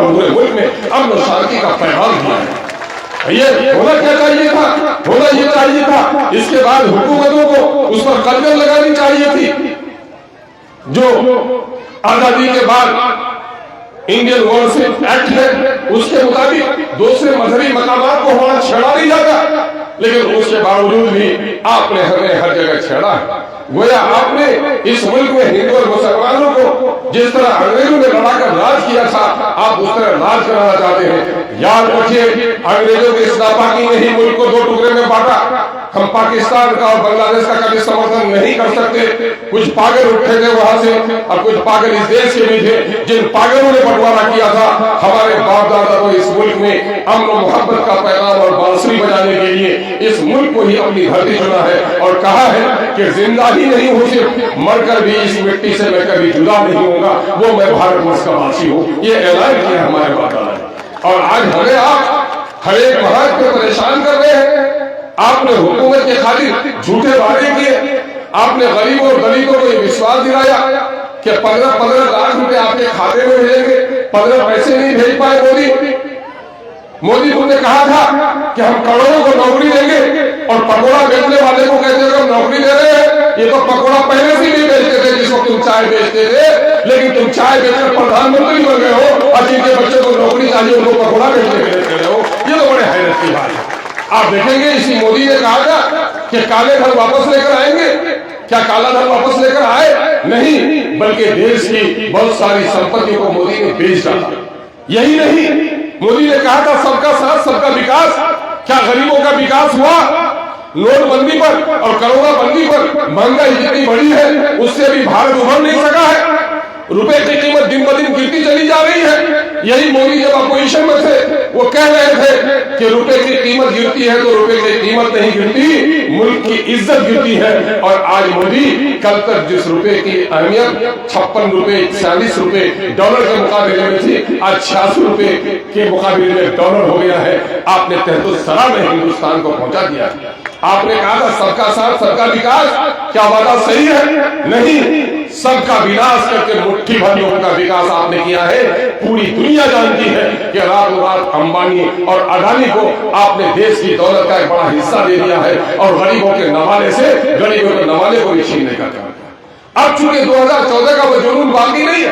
پورے ملک میں امن و شانتی کا پیغام دیا ہے۔ یہ ہونا کیا چاہیے تھا؟ ہونا یہ چاہیے تھا اس کے بعد حکومتوں کو اس پر قدغن لگانی چاہیے تھی، جو آزادی کے بعد انڈین ورشپ ایکٹ ہے اس کے مطابق دوسرے مذہبی مقامات کو وہاں چھیڑا نہیں جاتا، لیکن اس کے باوجود بھی آپ نے ہمیں ہر جگہ چھیڑا ہے۔ گویا آپ نے اس ملک میں ہندو اور مسلمانوں کو جس طرح انگریزوں نے لڑا کر راج کیا تھا آپ اس طرح راج کرانا چاہتے ہیں۔ یاد رکھیے انگریزوں کے اس ناپاکی نے ہی ملک کو دو ٹکڑے میں بانٹا۔ ہم پاکستان کا اور بنگلہ دیش کا کبھی سمرتھن نہیں کر سکتے۔ کچھ پاگل اٹھے تھے وہاں سے اور کچھ پاگل اس دیش کے بھی تھے جن پاگلوں نے بٹوارا کیا تھا ہمارے باپ دادا کو اس ملک میں امن و محبت کا پیغام اور بانسری بجانے کے لیے اس ملک کو ہی اپنی دھرتی چنا ہے اور کہا ہے کہ زندہ ہی نہیں ہوں صرف مر کر بھی اس مٹی سے میں کبھی جدا نہیں ہوں گا، وہ میں بھارت ورش کا واسی ہوں۔ یہ اعلان کیا ہمارے باپ دادا نے، اور آج ہمیں آپ ہر ایک مہاج کو پریشان کر رہے ہیں۔ آپ نے حکومت کے خاطر جھوٹے وعدے کیے، آپ نے غریبوں اور دلتوں کو یہ وشواس دلایا کہ 15 لاکھ روپے آپ کے کھاتے میں بھیجیں گے، 15 پیسے نہیں بھیج پائے مودی تم نے کہا تھا کہ ہم کروڑوں کو نوکری دیں گے اور پکوڑا بیچنے والے کو کہتے ہیں ہم نوکری دے رہے ہیں۔ یہ تو پکوڑا پہلے سے نہیں بیچتے تھے جس وقت تم چائے بیچتے تھے، لیکن تم چائے بیچ کر پردھان منتری بن گئے ہو اور جن کے بچوں کو نوکری چاہیے ان کو پکوڑا بیچنے کے لیے کہہ رہے ہو۔ یہ تو بڑے حیرت کی بات ہے۔ آپ دیکھیں گے اسی مودی نے کہا تھا کہ کالے دھن واپس لے کر آئیں گے، کیا کالا دھن واپس لے کر آئے؟ نہیں، بلکہ دیش کی بہت ساری سمپتیوں کو مودی نے بیچ ڈالا۔ یہی نہیں، مودی نے کہا تھا سب کا ساتھ سب کا وکاس، کیا غریبوں کا وکاس ہوا؟ نوٹ بندی پر اور کروڑا بندی پر مہنگائی جتنی بڑی ہے اس سے بھی بھارت ابھر نہیں سکا ہے۔ روپے کی قیمت دن بدن گرتی چلی جا رہی ہے۔ یہی مودی جب اپوزیشن میں تھے وہ کہہ رہے تھے کہ روپے کی قیمت گرتی ہے تو روپے کی قیمت نہیں گرتی، ملک کی عزت گرتی ہے۔ اور آج مودی کل تک جس روپے کی اہمیت 56 روپے 46 روپے ڈالر کے مقابلے میں تھی، آج 86 روپے کے مقابلے میں ڈالر ہو گیا ہے۔ آپ نے تحت الثرا میں ہندوستان کو پہنچا دیا۔ آپ نے کہا تھا سب کا ساتھ سب کا وکاس، کیا وعدہ صحیح ہے؟ نہیں، سب کا وناش کر کے مٹھی بھر لوگوں کا وکاس آپ نے کیا ہے۔ پوری دنیا جانتی ہے کہ راتوں رات امبانی اور اڈانی کو آپ نے دیش کی دولت کا ایک بڑا حصہ دے دیا ہے اور غریبوں کے نوالے سے غریبوں کے نوالے کو چھیننے کا کام کیا۔ اب چونکہ 2014 کا وہ جنون باقی نہیں ہے،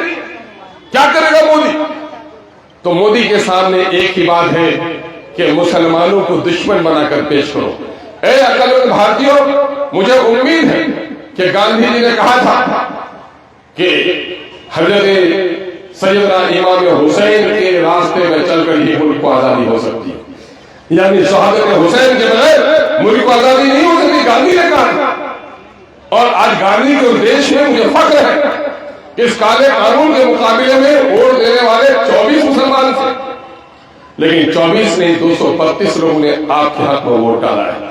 کیا کرے گا مودی؟ تو مودی کے سامنے ایک ہی بات ہے کہ مسلمانوں کو دشمن بنا کر پیش کرو۔ اے عقل مند بھارتیوں، مجھے امید ہے کہ گاندھی جی نے کہا تھا کہ حضرت سیدنا امام حسین کے راستے میں چل کر ہی ملک کو آزادی ہو سکتی ہے، یعنی شہادت حسین کے بغیر ملک کو آزادی نہیں ہو سکتی، گاندھی نے کہا۔ اور آج گاندھی کے دیش میں مجھے فخر ہے کہ اس کالے قانون کے مقابلے میں ووٹ دینے والے 24 مسلمان تھے، لیکن 24 نہیں 235 لوگوں نے آپ کے حق میں ووٹ ڈالا ہے۔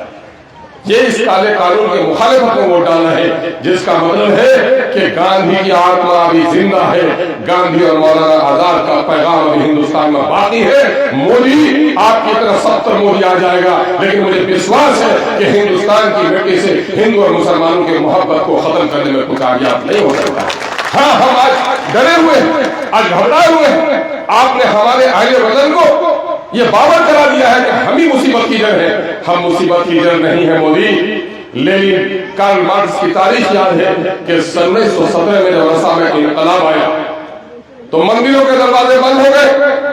یہ اس کالے قانون کے مخالفت میں ووٹ ڈالنا ہے، جس کا مطلب ہے کہ گاندھی کی آتما ابھی زندہ ہے، گاندھی اور مولانا آزاد کا پیغام ابھی ہندوستان میں باقی ہے۔ مودی آپ کی طرح 70 مودی آ جائے گا، لیکن مجھے وشواس ہے کہ ہندوستان کی مٹی سے ہندو اور مسلمانوں کی محبت کو ختم کرنے میں کوئی کامیاب نہیں ہو سکتا۔ ہاں، ہم آج ڈرے ہوئے ہیں، آج گھبرائے ہوئے ہیں۔ آپ نے ہمارے اہل وطن کو یہ باور کرا دیا ہے کہ ہم ہی مصیبت کی جڑ ہے۔ ہم مصیبت کی جڑ نہیں ہے مودی۔ لیکن کارل مارکس کی تاریخ یاد ہے کہ 1917 میں جب رسا میں انقلاب آیا تو مندروں کے دروازے بند ہو گئے،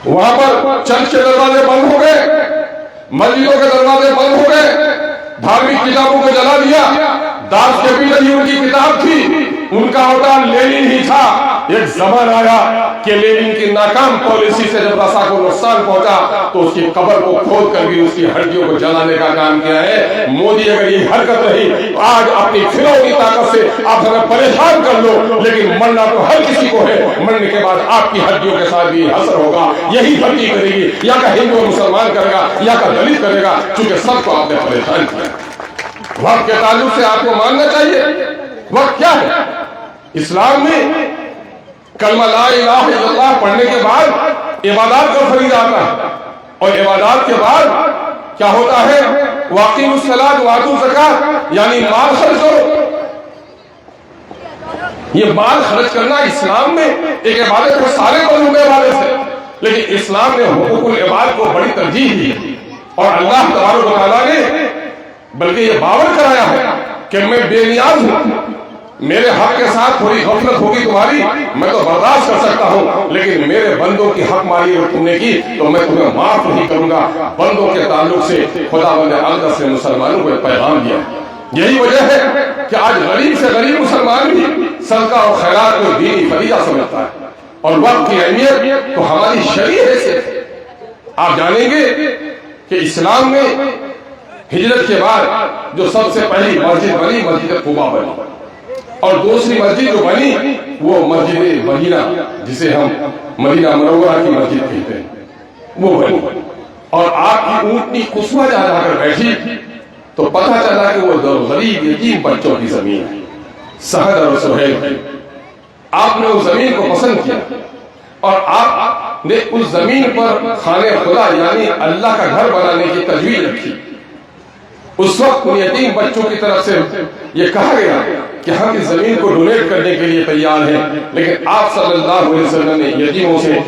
وہاں پر چرچ کے دروازے بند ہو گئے، مسجدوں کے دروازے بند ہو گئے، دھارمک کتابوں کو جلا دیا۔ داس کیپیٹل ان کی کتاب تھی، ان کا ہوتا لینن ہی تھا۔ ایک زمان آیا کہ لینن کی ناکام پالیسی سے جب رسا کو نقصان پہنچا تو اس کی قبر کو کھود کر بھی اس کی ہڈیوں کو جلانے کا کام کیا ہے۔ مودی اگر یہ حرکت رہی تو آج اپنی فروغی طاقت سے آپ ہمیں پریشان کر لو، لیکن مرنا تو ہر کسی کو ہے، مرنے کے بعد آپ کی ہڈیوں کے ساتھ بھی حشر ہوگا۔ یہی دھرتی کرے گی، یا کہ ہندو اور مسلمان کرے گا یا کہ دلت کرے گا، چونکہ سب کو آپ نے پریشان کیا۔ وقت کے تعلق سے آپ کو ماننا چاہیے وقت کیا ہے۔ اسلام میں کلمہ لا الہ الا اللہ پڑھنے کے بعد عبادات کا فریضہ آتا ہے، اور عبادات کے بعد کیا ہوتا ہے؟ واقعی الصلاۃ وآتوا الزکاۃ، یعنی مال خرچ کرو۔ یہ مال خرچ کرنا اسلام میں ایک عبادت کو سارے بندوں میں عبادت ہے، لیکن اسلام نے حقوق العباد کو بڑی ترجیح دی، اور اللہ تبارک و تعالیٰ نے بلکہ یہ باور کرایا ہے کہ میں بے نیاز ہوں، میرے حق کے ساتھ تھوڑی غفلت ہوگی تمہاری میں تو برداشت کر سکتا ہوں، لیکن میرے بندوں کی حق ماری اور تم نے کی تو میں تمہیں معاف نہیں کروں گا۔ بندوں کے تعلق سے خداوند اقدس نے مسلمانوں کو ایک پیغام دیا۔ یہی وجہ ہے کہ آج غریب سے غریب مسلمان بھی صدقہ اور خیرات کو دینی فریضہ سمجھتا ہے، اور وقت کی اہمیت تو ہماری شرعی حیثیت ہے۔ آپ جانیں گے کہ اسلام میں ہجرت کے بعد جو سب سے پہلی مسجد بنی مسجد قباء بنی، اور دوسری مسجد جو بنی وہ مسجد مدینہ جسے ہم مدینہ منورہ کی مسجد کہتے ہیں وہ بنی، اور آپ کی اونٹنی قصوہ جا جا کر بیٹھی تو پتہ چلا کہ وہ غریب یتیم بچوں کی زمین ہے، سہد اور سہیل کی۔ آپ نے اس زمین کو پسند کیا اور آپ نے اس زمین پر خانہ خدا یعنی اللہ کا گھر بنانے کی تجویز رکھی۔ اس وقت ان یتیم بچوں کی طرف سے یہ کہا گیا کہ ہم اس زمین کو ڈونیٹ کرنے کے لیے تیار ہیں، لیکن آپ صلی اللہ علیہ وسلم نے یتیموں سے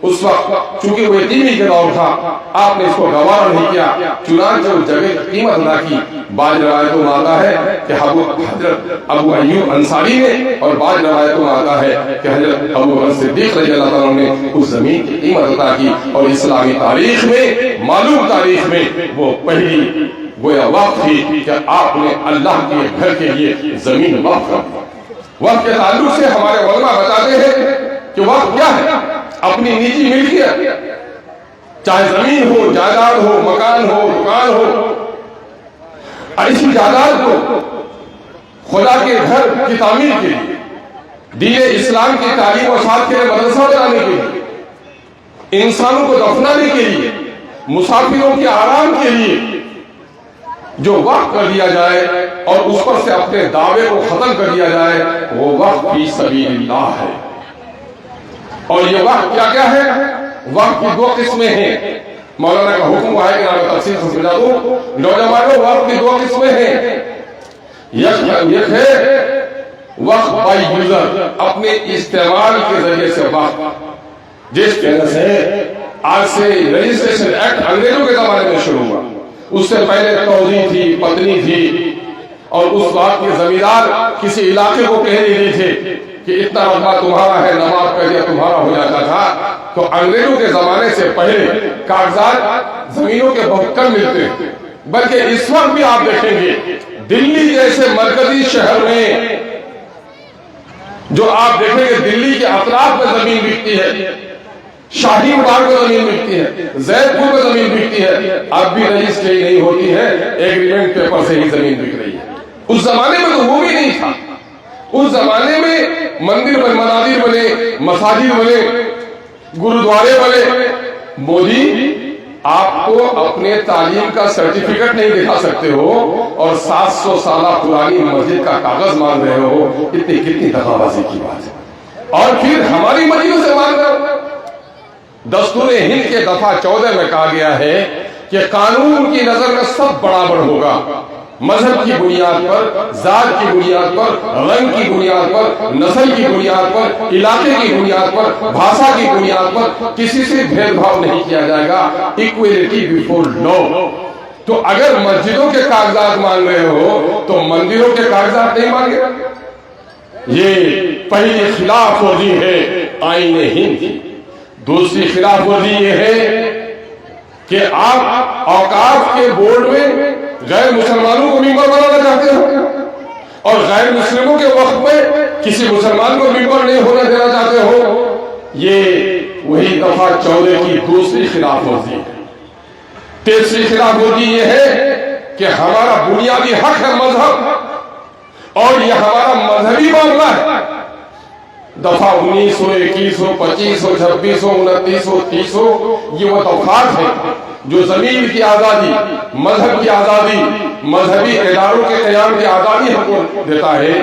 اس وقت چونکہ وہ یتیمی کے دور تھا آپ نے اس کو گوارا نہیں کیا، چنانچہ اس جگہ کی قیمت ادا کی۔ بعض روایتوں میں آتا ہے کہ حضرت ابو ایوب انصاری نے، اور بعض روایتوں میں آتا ہے کہ حضرت ابو بکر صدیق رضی اللہ تعالیٰ نے اس زمین کی قیمت ادا کی، اور اسلامی تاریخ میں معلوم تاریخ میں وہ پہلی گویا وقت تھی کہ آپ نے اللہ کے گھر کے لیے زمین وقف کر دی۔ وقت کے تعلق سے ہمارے علماء بتاتے ہیں کہ وقت کیا ہے؟ اپنی نجی ملکیت، چاہے زمین ہو، جائیداد ہو، مکان ہو، دکان ہو، ایسی جائیداد کو خدا کے گھر کی تعمیر کے لیے، دین اسلام کی تعلیم و ساتھ کے لیے مدرسہ بنانے کے لیے، انسانوں کو دفنانے کے لیے، مسافروں کے آرام کے لیے جو وقت کر دیا جائے اور اس پر سے اپنے دعوے کو ختم کر دیا جائے وہ وقت فی سبیل اللہ ہے۔ اور یہ وقت کیا کیا ہے؟ وقت کی دو قسمیں ہیں، مولانا کا حکم ہے کہ میں تفصیل سے سمجھا دوں۔ نوجوانوں وقت کی دو قسمیں ہیں، ایک ہے وقت بائی یوزر، اپنے استعمال کے ذریعے سے وقت، جس کے سے آج سے رجسٹریشن ایکٹ انگریزوں کے زمانے میں شروع ہوا، اس سے پہلے توضیع تھی، پتنی تھی، اور اس بات کے زمیندار کسی علاقے کو کہہ نہیں تھے کہ اتنا رقبہ تمہارا ہے، نماز پڑھ دیا تمہارا ہو جاتا تھا۔ تو انگریزوں کے زمانے سے پہلے کاغذات زمینوں کے بہت کم ملتے، بلکہ اس وقت بھی آپ دیکھیں گے دلی جیسے مرکزی شہر میں جو آپ دیکھیں گے دلی کے اطراف میں زمین بکتی ہے، شاہین باغ میں زمین ملتی ہے، زید پور میں زمین ملتی ہے، اب بھی رجسٹری نہیں ہوتی ہے، ایگریمنٹ پیپر سے ہی زمین بک رہی ہے۔ اس زمانے میں تو وہ بھی نہیں تھا، اس زمانے میں مندر بنے، منادر بنے، مساجد بنے، گرودوارے بنے۔ مودی آپ کو اپنے تعلیم کا سرٹیفکیٹ نہیں دکھا سکتے ہو اور 700 سالہ پرانی مسجد کا کاغذ مانگ رہے ہو، کتنی دغا بازی کی بات ہے۔ اور پھر ہماری مسجدوں سے مانگ رہے ہو۔ دستور ہند کے دفعہ 14 میں کہا گیا ہے کہ قانون کی نظر میں سب برابر ہوگا، مذہب کی بنیاد پر، ذات کی بنیاد پر، رنگ کی بنیاد پر، نسل کی بنیاد پر، علاقے کی بنیاد پر، بھاشا کی بنیاد پر کسی سے بھید بھاؤ نہیں کیا جائے گا، ایکویلٹی بیفور لا۔ تو اگر مسجدوں کے کاغذات مانگ رہے ہو تو مندروں کے کاغذات نہیں مانگے؟ یہ پہلی خلاف ورزی ہے آئین ہند کی۔ دوسری خلاف ورزی یہ ہے کہ آپ اوقاف کے بورڈ میں غیر مسلمانوں کو ممبر بنانا چاہتے ہو اور غیر مسلموں کے وقت میں کسی مسلمان کو ممبر نہیں ہونا دینا چاہتے ہو۔ یہ وہی دفعہ 14 کی دوسری خلاف ورزی ہے۔ تیسری خلاف ورزی یہ ہے کہ ہمارا بنیادی حق ہے مذہب، اور یہ ہمارا مذہبی معاملہ ہے۔ دفعہ 1900، 2100، 2500، 2600، 2900، 3000 یہ وہ دفعات ہیں جو زمین کی آزادی، مذہب کی آزادی، مذہبی اداروں کے قیام کی آزادی ہم کو دیتا ہے،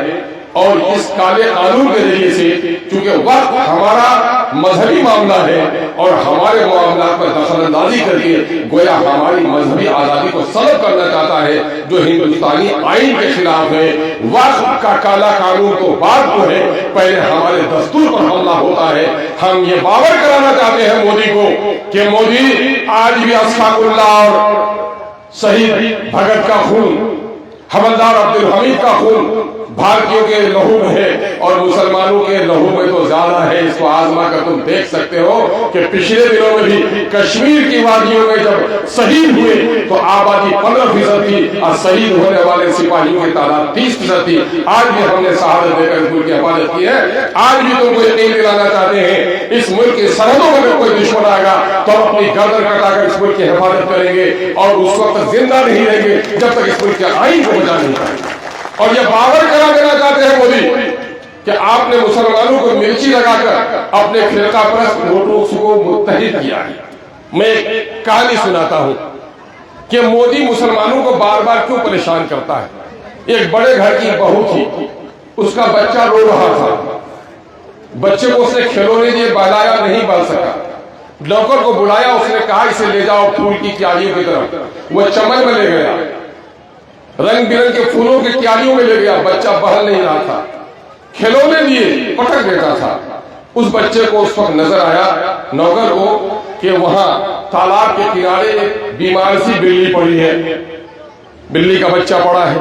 اور اس کالے قانون کے ذریعے سے چونکہ وقت ہمارا مذہبی معاملہ ہے اور ہمارے معاملات میں دخل اندازی کر کے گویا ہماری مذہبی آزادی کو سلب کرنا چاہتا ہے، جو ہندوستانی آئین کے خلاف ہے۔ وقت کا کالا قانون تو بعد کو ہے، پہلے ہمارے دستور پر حملہ ہوتا ہے۔ ہم یہ باور کرانا چاہتے ہیں مودی کو کہ مودی آج بھی اسحاق اللہ اور شہید بھگت کا خون، حوالدار عبدالحمید کا خون بھارتیوں کے لہو میں ہے اور مسلمانوں کے لہو میں تو زیادہ ہے۔ اس کو آزما کر تم دیکھ سکتے ہو کہ پچھلے دنوں میں بھی کشمیر کی وادیوں میں جب شہید ہوئے تو آبادی 15% تھی اور شہید ہونے والے سپاہیوں کی تعداد 30% تھی۔ آج بھی ہم نے شہادت دے کر اس ملک کی حفاظت کی ہے۔ آج بھی تم کو یقین دلانا چاہتے ہیں اس ملک کی سرحدوں میں کوئی دشمن آئے گا تو اپنی گردن کٹا کر اس ملک کی حفاظت کریں گے اور اس وقت زندہ نہیں رہیں گے جب تک اس ملک کے آئین کو بچا نہیں پائیں گے۔ اور یہ باور کرا دینا چاہتے ہیں مودی کہ آپ نے مسلمانوں کو مرچی لگا کر اپنے فرقہ پرست ووٹوں کو متحد کیا ہے۔ میں ایک کہانی سناتا ہوں کہ مودی مسلمانوں کو بار بار کیوں پریشان کرتا ہے۔ ایک بڑے گھر کی بہو تھی، اس کا بچہ رو رہا تھا، بچے کو اس نے کھلونے دیے، بہلایا نہیں بل سکا، نوکر کو بلایا، اس نے کہا اسے لے جاؤ پھول کی کیاریوں کی طرف۔ وہ چمن میں لے گیا، رنگ برنگ کے پھولوں کی کیاریوں میں لے گیا، بچہ بہل نہیں رہا تھا، کھلونے دیے پٹک دیتا تھا۔ اس بچے کو اس وقت نظر آیا نوکر کو کہ وہاں تالاب کے کنارے ایک بیمار سی بلی پڑی ہے، بلی کا بچہ پڑا ہے۔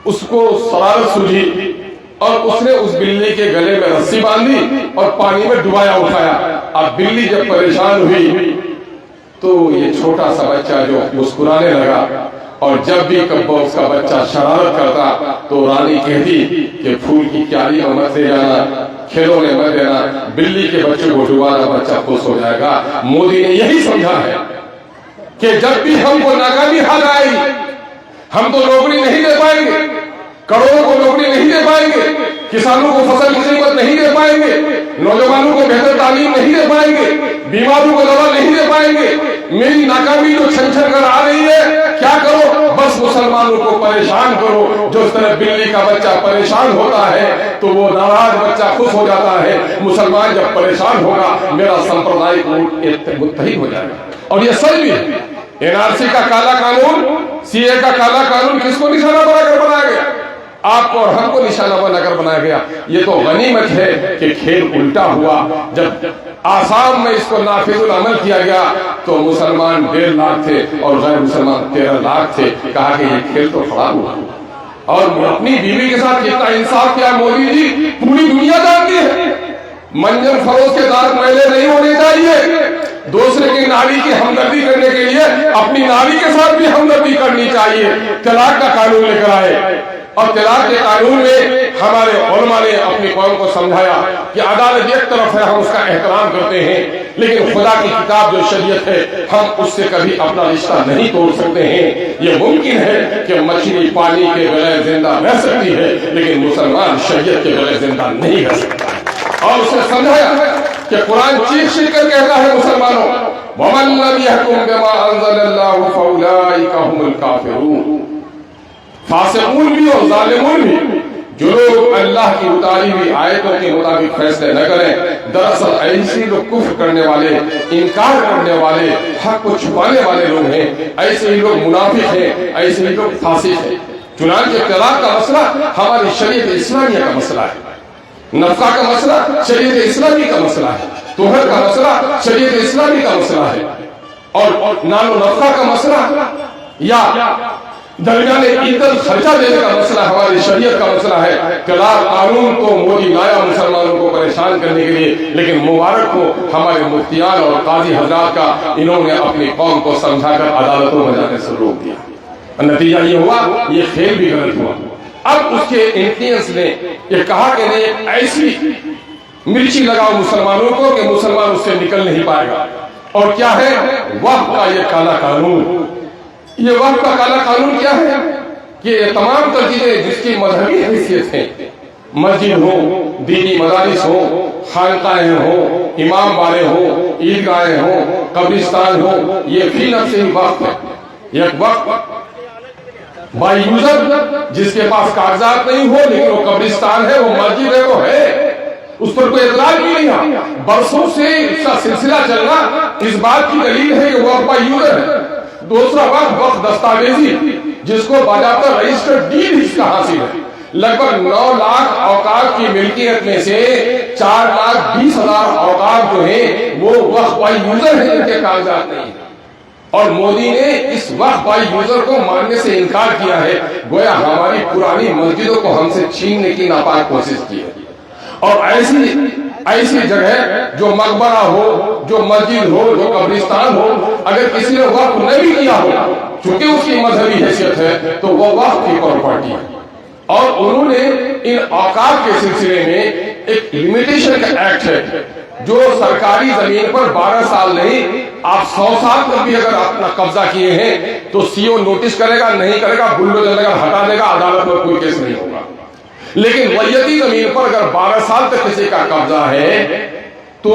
اس کو شرارت سوجھی اور اس نے اس بلی کے گلے میں رسی باندھی اور پانی میں ڈبایا اٹھایا۔ اب بلی جب پریشان ہوئی تو یہ چھوٹا سا بچہ جو مسکرانے لگا، اور جب بھی کبھی اس کا بچہ شرارت کرتا تو رانی کہتی کہ پھول کی کیاری میں مت لے جانا، کھلونے مت دینا، بلی کے بچے کو ڈبانا، بچہ خوش ہو جائے گا۔ مودی نے یہی سمجھا ہے کہ جب بھی ہم کو ناکامی حال آئے گی، ہم تو نوکری نہیں دے پائیں گے، کروڑوں کو نوکری نہیں دے پائیں گے، کسانوں کو فصل کی قیمت نہیں دے پائیں گے، نوجوانوں کو بہتر تعلیم نہیں دے پائیں گے، بیماروں کو دوا نہیں دے پائیں گے، میری ناکامی جو چھن چھن کر آ رہی ہے، کیا کرو؟ بس مسلمانوں کو پریشان کرو۔ جو اس طرح بلی کا بچہ پریشان ہوتا ہے تو وہ ناراض بچہ خوش ہو جاتا ہے۔ مسلمان جب پریشان ہوگا میرا سمپردائی متحد ہو جائے گا۔ اور یہ سچ بھی ہے۔ NRC کا کالا قانون، CA کا کالا قانون کس کو نشانہ بنا کر بنایا گیا؟ آپ کو اور ہم کو نشانہ بنا کر بنایا گیا۔ یہ تو غنیمت ہے کہ کھیل الٹا ہوا۔ جب آسام میں اس کو نافذ العمل کیا گیا تو مسلمان 1.5 لاکھ تھے اور غیر مسلمان 13 لاکھ تھے۔ کہا کہ یہ کھیل تو خراب ہوا، اور اپنی بیوی کے ساتھ کتنا انصاف کیا مودی جی، پوری دنیا جانتی ہے۔ منجن فروز کے دانت میلے نہیں ہونے چاہیے۔ دوسرے کی نالی کی ہمدردی کرنے کے لیے اپنی نالی کے ساتھ بھی ہمدردی کرنی چاہیے۔ طلاق کا قانون لے کر آئے، اور طلاق کے قانون میں ہمارے علماء نے اپنی قوم کو سمجھایا کہ عدالت ایک طرف ہے، ہم اس کا احترام کرتے ہیں، لیکن خدا کی کتاب جو شریعت ہے ہم اس سے کبھی اپنا رشتہ نہیں توڑ سکتے ہیں۔ یہ ممکن ہے کہ مچھلی پانی کے بغیر زندہ رہ سکتی ہے، لیکن مسلمان شریعت کے بغیر زندہ نہیں رہ سکتا۔ اور اس نے سمجھایا کہ قرآن چیخ چیخ کر کہتا ہے مسلمانوں، وَمَن لَّمْ يَحْكُم بِمَا أَنزَلَ اللَّهُ فَأُولَٰئِكَ هُمُ الْكَافِرُونَ۔ فاسقون بھی اور ظالمون بھی، جو لوگ اللہ کی اتاری ہوئی آیتوں کے مطابق فیصلے نہ کریں، دراصل ایسے لوگ کفر کرنے والے، انکار کرنے والے، حق کو چھپانے والے لوگ ہیں، ایسے ہی لوگ منافق ہیں، ایسے ہی لوگ فاسق ہیں۔ چنانچہ طلاق کا مسئلہ ہماری شریعت اسلامیہ کا مسئلہ ہے، نفقہ کا مسئلہ شریعت اسلامی کا مسئلہ ہے، توہر کا مسئلہ شریعت اسلامی کا مسئلہ ہے، اور نان و نفقہ کا مسئلہ یا درمیان ایندھن خرچہ دینے کا مسئلہ ہماری شریعت کا مسئلہ ہے۔ طلاق قانون تو مودی لایا مسلمانوں کو پریشان کرنے کے لیے، لیکن مبارک کو ہمارے مفتیان اور قاضی حضرات کا انہوں نے اپنی قوم کو سمجھا کر عدالتوں میں جانے سے روک دیا۔ نتیجہ یہ ہوا، یہ کھیل بھی غلط ہوا۔ اب اس کے انفلوئنس نے یہ کہا کہ نہیں، ایسی مرچی لگاؤ مسلمانوں کو کہ مسلمان اس سے نکل نہیں پائے گا۔ اور کیا ہے؟ وقت کا یہ کالا قانون۔ یہ وقت کا کالا قانون کیا ہے کہ یہ تمام ترجیحیں جس کی مذہبی حیثیت ہے، مسجد ہو، دینی مدارس ہو، خانقاہیں ہوں، امام بارے ہوں، عیدگاہیں ہوں، قبرستان ہو، یہ فی نفس ہی وقت ہے۔ یہ وقت بائی یوزر جس کے پاس کاغذات نہیں ہو لیکن وہ قبرستان ہے، وہ مسجد ہے، وہ ہے، اس پر کوئی اطلاع بھی نہیں ہے، برسوں سے اس کا سلسلہ چلنا اس بات کی دلیل ہے کہ وہ بائی یوزر ہے۔ دوسرا وقت دستاویزی جس کو باضابطہ رجسٹرڈ ڈیڈ اس کا حاصل ہے، لگ بھگ 9 لاکھ اوقاف کی ملکیت میں سے 4,20,000 اوقاف جو ہیں وہ وقف بائی یوزر ہیں، جن کے کاغذات نہیں ہیں، اور مودی نے اس وقف بائی یوزر کو ماننے سے انکار کیا ہے، گویا ہماری پرانی مسجدوں کو ہم سے چھیننے کی ناپاک کوشش کی ہے۔ اور ایسی جگہ جو مقبرہ ہو، جو مسجد ہو، جو قبرستان ہو، اگر کسی نے وقف نہیں کیا ہو چونکہ اس کی مذہبی حیثیت ہے تو وہ وقف کی پراپرٹی ہے، اور انہوں نے ان اوقاف کے سلسلے میں ایک لمیٹیشن کا ایکٹ ہے جو سرکاری زمین پر 12 سال نہیں، آپ 100 سال تک بھی اگر اپنا قبضہ کیے ہیں تو سی او نوٹس کرے گا، نہیں کرے گا، بلڈوزر لگا ہٹا دے گا، عدالت میں کوئی کیس نہیں ہوگا۔ لیکن ولیتی زمین پر اگر 12 سال تک کسی کا قبضہ ہے تو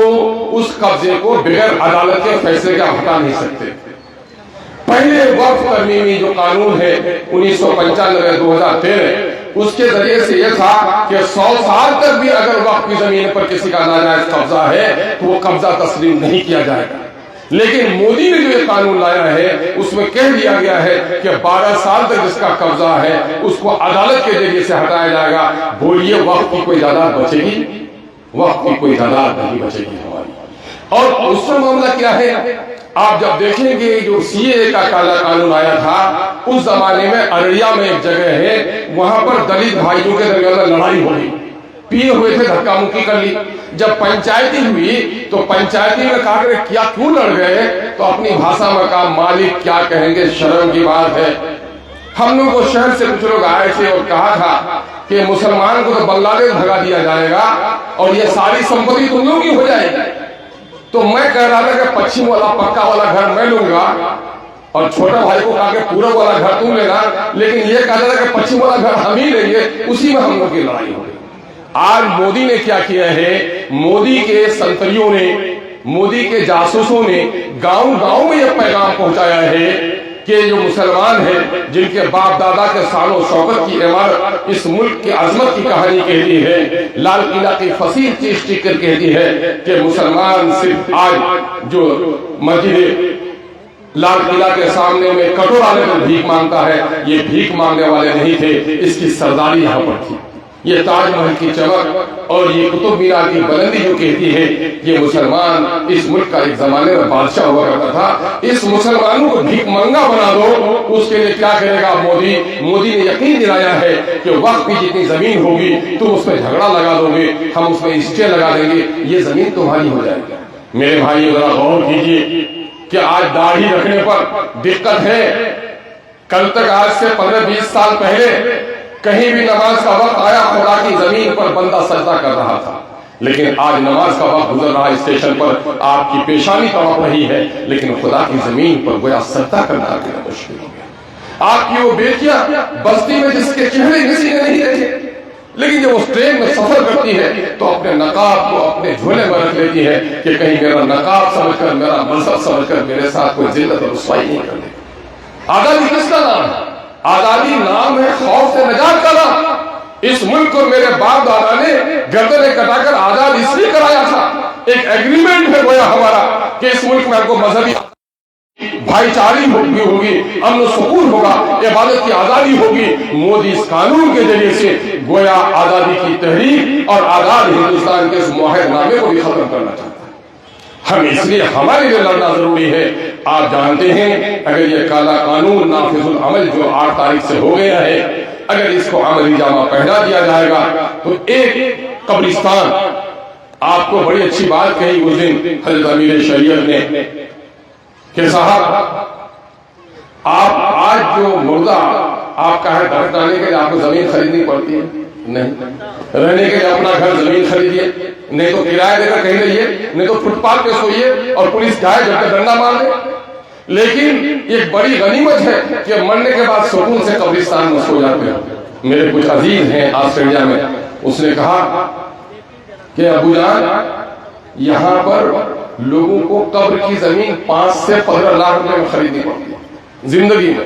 اس قبضے کو بغیر عدالت کے فیصلے کا ہٹا نہیں سکتے۔ پہلے وقف ترمیمی جو قانون ہے 1995-2013، اس کے ذریعے سے یہ تھا کہ 100 سال تک بھی اگر وقف کی زمین پر کسی کا ناجائز قبضہ ہے تو وہ قبضہ تسلیم نہیں کیا جائے گا۔ لیکن مودی نے جو یہ قانون لایا ہے اس میں کہہ دیا گیا ہے کہ 12 سال تک جس کا قبضہ ہے اس کو عدالت کے ذریعے سے ہٹایا جائے گا۔ بولیے وقف کی کوئی جائیداد بچے گی؟ وقف کی کوئی جائیداد نہیں بچے گی ہماری۔ اور اس کا معاملہ کیا ہے؟ آپ جب دیکھیں گے جو سی اے کا کالا قانون آیا تھا اس زمانے میں ارڑیا میں ایک جگہ ہے، وہاں پر دلت بھائیوں کے درمیان لڑائی ہوئی، پیے ہوئے تھے، دھکا مکی کر لی۔ جب پنچایتی ہوئی تو پنچایتی میں کہا کہ کیا کیوں لڑ گئے؟ تو اپنی بھاشا میں کہا مالک کیا کہیں گے، شرم کی بات ہے۔ ہم لوگ کو شہر سے کچھ لوگ آئے تھے اور کہا تھا کہ مسلمان کو تو بنگلہ دیش بھگا دیا جائے گا اور یہ ساری سمپتی تم لوگوں کی ہو جائے گی۔ تو میں کہہ رہا تھا کہ پچھم والا پکا والا گھر میں لوں گا، اور چھوٹا بھائی کو کہا کہ پورب والا گھر تم لینا، لیکن یہ کہا تھا کہ پچھم والا گھر ہم ہی لیں گے، اسی میں ہم لوگ کی لڑائی ہو گئی۔ آج مودی نے کیا کیا ہے؟ مودی کے سنتریوں نے، مودی کے جاسوسوں نے گاؤں گاؤں میں یہ پیغام پہنچایا ہے کہ جو مسلمان ہیں جن کے باپ دادا کے سال و شوکت کی عمارت اس ملک کی عظمت کی کہانی کہتی ہے، لال قلعہ کی فصیح چیز ٹکر کہتی ہے کہ مسلمان صرف آج جو مسجد لال قلعہ کے سامنے میں کٹورا لے کر بھیک مانگتا ہے، یہ بھیک مانگنے والے نہیں تھے، اس کی سرداری یہاں پر تھی۔ یہ تاج محل کی چمک اور یہ قطب مینار کی بلندی جو کہتی ہے یہ مسلمان اس ملک کا ایک زمانے میں بادشاہ ہوا کرتا تھا۔ اس مسلمانوں کو بھیک منگا بنا دو، اس کے لیے کیا کرے گا مودی؟ مودی نے یقین دلایا ہے کہ وقت کی جتنی زمین ہوگی تم اس پہ جھگڑا لگا دو گے، ہم اس میں اسٹے لگا دیں گے، یہ زمین تمہاری ہو جائے گی۔ میرے بھائی ذرا غور کیجیے کہ آج داڑھی رکھنے پر دقت ہے، کل تک آج سے 15-20 سال پہلے کہیں بھی نماز کا وقت آیا خدا کی زمین پر بندہ سجدہ کر رہا تھا، لیکن آج نماز کا وقت گزر رہا اسٹیشن پر آپ کی پیشانی تڑپ رہی ہے، لیکن خدا کی زمین پر گویا سجدہ کرنا مشکل ہو گیا۔ آپ کی وہ بیٹیاں بستی میں جس کے چہرے کسی نے نہیں دیکھے، لیکن جب اس ٹرین میں سفر کرتی ہے تو اپنے نقاب کو اپنے جھولے میں رکھ لیتی ہے کہ کہیں میرا نقاب سمجھ کر، میرا مذہب سمجھ کر میرے ساتھ کوئی ذلت اور رسوائی نہیں کر دے۔ آزادی کس کا نام ہے؟ آزادی نام ہے خوف سے نجات کا نام۔ اس ملک کو میرے باپ دادا نے گردنیں کٹا کر آزاد اس لیے کرایا تھا، ایک ایگریمنٹ ہے گویا ہمارا کہ اس ملک میں ہم کو مذہبی بھائی چارگی ہوگی، امن و سکون ہوگا، عبادت کی آزادی ہوگی۔ مودی اس قانون کے ذریعے سے گویا آزادی کی تحریک اور آزاد ہندوستان کے اس معاہد نامے کو بھی ختم کرنا چاہتا ہے۔ ہم اس لیے ہمارے لیے لڑنا ضروری ہے۔ آپ جانتے ہیں اگر یہ کالا قانون نافذ العمل جو 8 تاریخ سے ہو گیا ہے، اگر اس کو عملی جامہ پہنا دیا جائے گا تو ایک قبرستان، آپ کو بڑی اچھی بات کہی اس دن حضرت امیر شریعت نے کہ صاحب آپ آج جو مردہ آپ کا ہے دفنانے کے لیے آپ کو زمین خریدنی پڑتی ہے؟ نہیں۔ رہنے کے لیے اپنا گھر زمین خریدیے، نہیں تو کرایہ دے کر کہیں رہیے، نہیں تو فٹ پاتھ پہ سوئیے اور پولیس جائے جب تک ڈنڈا مار دے۔ لیکن ایک بڑی غنیمت ہے کہ مرنے کے بعد سکون سے قبرستان میں سو جاتے ہیں۔ میرے کچھ عزیز ہیں آسٹریلیا میں، اس نے کہا کہ ابو جان یہاں پر لوگوں کو قبر کی زمین 5 سے 15 لاکھ روپے میں خریدنی پڑتی ہے زندگی میں۔